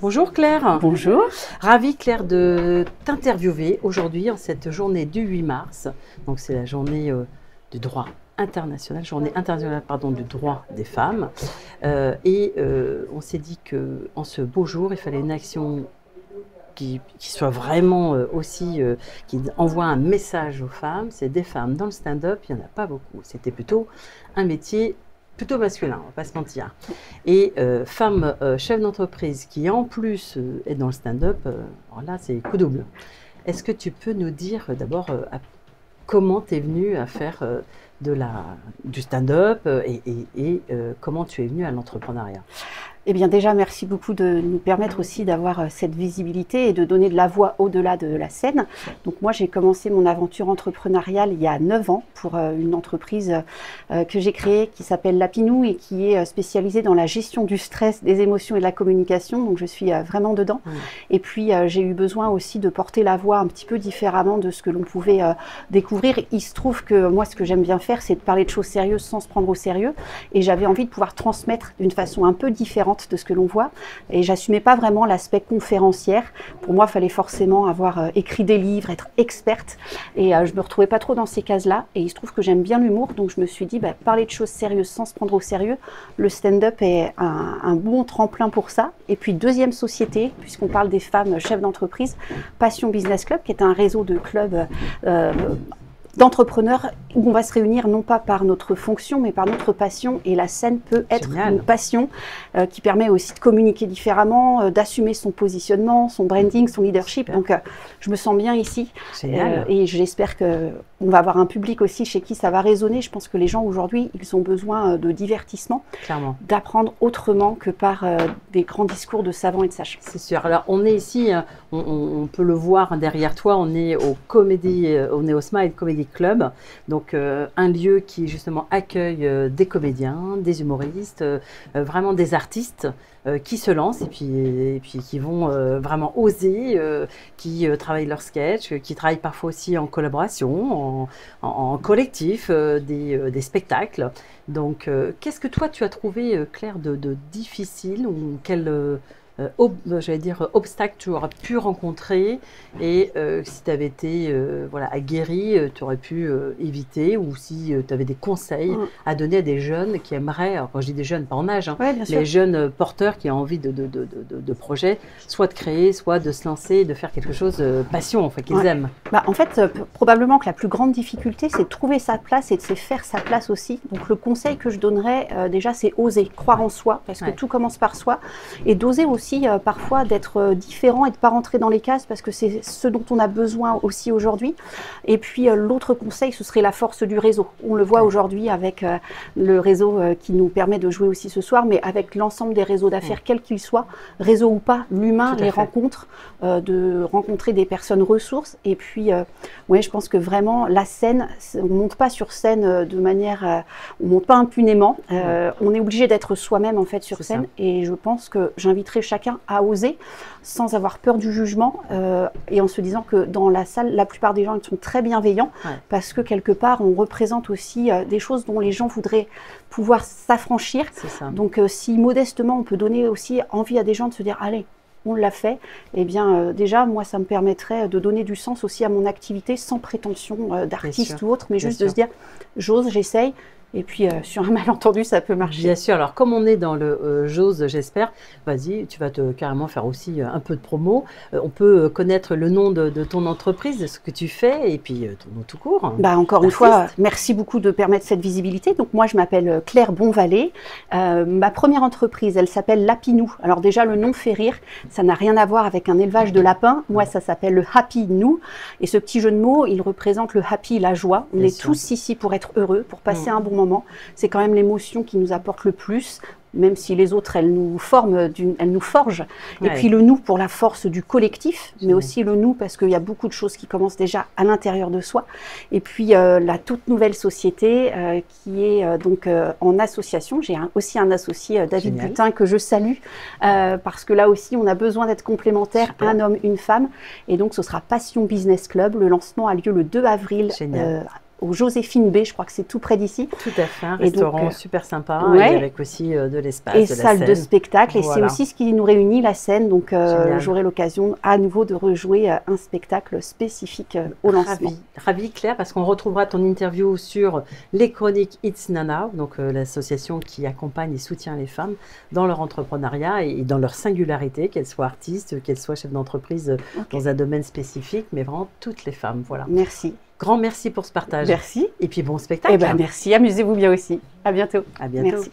Bonjour Claire. Bonjour. Ravie Claire de t'interviewer aujourd'hui en cette journée du 8 mars. Donc c'est la journée du droit international, journée internationale du droit des femmes. On s'est dit qu'en ce beau jour, il fallait une action qui soit vraiment qui envoie un message aux femmes. C'est des femmes dans le stand-up, il n'y en a pas beaucoup. C'était plutôt un métier plutôt masculin, on va pas se mentir. Et femme chef d'entreprise qui en plus est dans le stand-up, alors là c'est coup double. Est-ce que tu peux nous dire d'abord comment tu es venue à faire du stand-up et comment tu es venue à l'entrepreneuriat? Eh bien déjà, merci beaucoup de nous permettre aussi d'avoir cette visibilité et de donner de la voix au-delà de la scène. Donc moi, j'ai commencé mon aventure entrepreneuriale il y a 9 ans pour une entreprise que j'ai créée qui s'appelle Lapinou et qui est spécialisée dans la gestion du stress, des émotions et de la communication. Donc je suis vraiment dedans. Et puis j'ai eu besoin aussi de porter la voix un petit peu différemment de ce que l'on pouvait découvrir. Il se trouve que moi, ce que j'aime bien faire, c'est de parler de choses sérieuses sans se prendre au sérieux. Et j'avais envie de pouvoir transmettre d'une façon un peu différente de ce que l'on voit, et j'assumais pas vraiment l'aspect conférencière. Pour moi, il fallait forcément avoir écrit des livres, être experte, et je me retrouvais pas trop dans ces cases-là, et il se trouve que j'aime bien l'humour, donc je me suis dit, parler de choses sérieuses sans se prendre au sérieux, le stand-up est un bon tremplin pour ça. Et puis deuxième société, puisqu'on parle des femmes chefs d'entreprise, Passion Business Club, qui est un réseau de clubs d'entrepreneurs où on va se réunir non pas par notre fonction mais par notre passion, et la scène peut être une passion qui permet aussi de communiquer différemment, d'assumer son positionnement, son branding, son leadership. Donc je me sens bien ici et j'espère qu'on va avoir un public aussi chez qui ça va résonner. Je pense que les gens aujourd'hui, ils ont besoin de divertissement, d'apprendre autrement que par des grands discours de savants et de sages. C'est sûr. Alors on est ici, on peut le voir derrière toi, on est au Smile Comedy Club, donc un lieu qui justement accueille des comédiens, des humoristes, vraiment des artistes qui se lancent et puis qui vont vraiment oser, qui travaillent leur sketch, qui travaillent parfois aussi en collaboration, en collectif, des spectacles. Donc qu'est-ce que toi tu as trouvé, Claire, de difficile, ou quel j'allais dire obstacle tu aurais pu rencontrer, et si tu avais été aguerri, tu aurais pu éviter, ou si tu avais des conseils à donner à des jeunes qui aimeraient, alors quand je dis des jeunes, pas en âge, les jeunes porteurs qui ont envie de projets, soit de créer, soit de se lancer, de faire quelque chose passion, enfin qu'ils aiment. En fait, probablement que la plus grande difficulté, c'est de trouver sa place et de se faire sa place aussi. Donc le conseil que je donnerais déjà, c'est oser, croire en soi, parce que tout commence par soi, et d'oser aussi parfois d'être différent et de ne pas rentrer dans les cases, parce que c'est ce dont on a besoin aussi aujourd'hui. Et puis l'autre conseil, ce serait la force du réseau. On le voit aujourd'hui avec le réseau qui nous permet de jouer aussi ce soir, mais avec l'ensemble des réseaux d'affaires, quels qu'ils soient, réseau ou pas, l'humain, les rencontres, de rencontrer des personnes ressources. Et puis, je pense que vraiment, la scène, on ne monte pas sur scène de manière... on ne monte pas impunément. On est obligé d'être soi-même en fait sur scène. Et je pense que j'inviterai chacun à oser sans avoir peur du jugement, et en se disant que dans la salle, la plupart des gens ils sont très bienveillants, parce que quelque part on représente aussi des choses dont les gens voudraient pouvoir s'affranchir. Donc si modestement on peut donner aussi envie à des gens de se dire allez, on l'a fait, et bien déjà moi ça me permettrait de donner du sens aussi à mon activité sans prétention d'artiste ou autre, mais juste de se dire j'ose, j'essaye. Et puis, sur un malentendu, ça peut marcher. Bien sûr. Alors, comme on est dans le j'ose, j'espère, vas-y, tu vas carrément faire aussi un peu de promo. On peut connaître le nom de ton entreprise, de ce que tu fais, et puis ton nom tout court. Encore une fois, merci beaucoup de permettre cette visibilité. Donc, moi, je m'appelle Claire Bonvalet. Ma première entreprise, elle s'appelle Lapinou. Alors déjà, le nom fait rire. Ça n'a rien à voir avec un élevage de lapins. Moi, ça s'appelle le Happy Nous. Et ce petit jeu de mots, il représente le happy, la joie. On est tous ici pour être heureux, pour passer un bon moment. C'est quand même l'émotion qui nous apporte le plus, même si les autres, elles nous forment, elles nous forgent. Et puis le nous pour la force du collectif, mais aussi le nous parce qu'il y a beaucoup de choses qui commencent déjà à l'intérieur de soi. Et puis la toute nouvelle société qui est donc en association. J'ai aussi un associé, David Butin, que je salue, parce que là aussi, on a besoin d'être complémentaires, un homme, une femme. Et donc, ce sera Passion Business Club. Le lancement a lieu le 2 avril au Joséphine B, je crois que c'est tout près d'ici. Tout à fait, un Et donc, restaurant super sympa, ouais. et avec aussi de l'espace, Et de la salle de scène. spectacle. Et c'est Voilà. aussi ce qui nous réunit, la scène. Donc Génial. j'aurai l'occasion à nouveau de rejouer un spectacle spécifique au lancement. Ravi Claire, parce qu'on retrouvera ton interview sur les chroniques It's Nana, donc l'association qui accompagne et soutient les femmes dans leur entrepreneuriat et dans leur singularité, qu'elles soient artistes, qu'elles soient chefs d'entreprise dans un domaine spécifique, mais vraiment toutes les femmes. Voilà. Merci. Grand merci pour ce partage. Merci. Et puis bon spectacle. Eh ben, merci, amusez-vous bien aussi. À bientôt. À bientôt. Merci.